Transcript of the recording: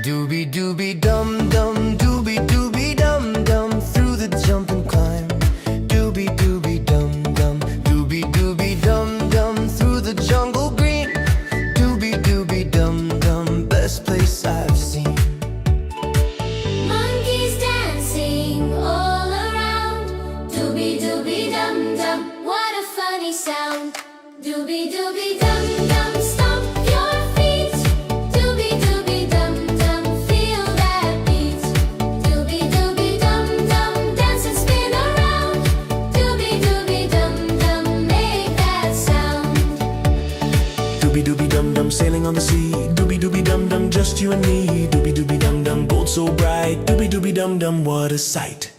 Doobie doobie dum dum, doobie doobie dum dum, through the jump and climb. Doobie doobie dum dum, doobie doobie dum dum, through the jungle green. Doobie doobie dum dum, best place I've seen. Monkeys dancing all around. Doobie doobie dum dum, what a funny sound. Doobie doobie dum dum, stomp your feet. Doobie doobie dum dum, feel that beat. Doobie doobie dum dum, dance and spin around. Doobie doobie dum dum, make that sound. Doobie doobie dum dum, sailing on the sea. Doobie doobie dum dum, just you and me. Doobie doobie dum dum, gold so bright. Doobie doobie dum dum, what a sight.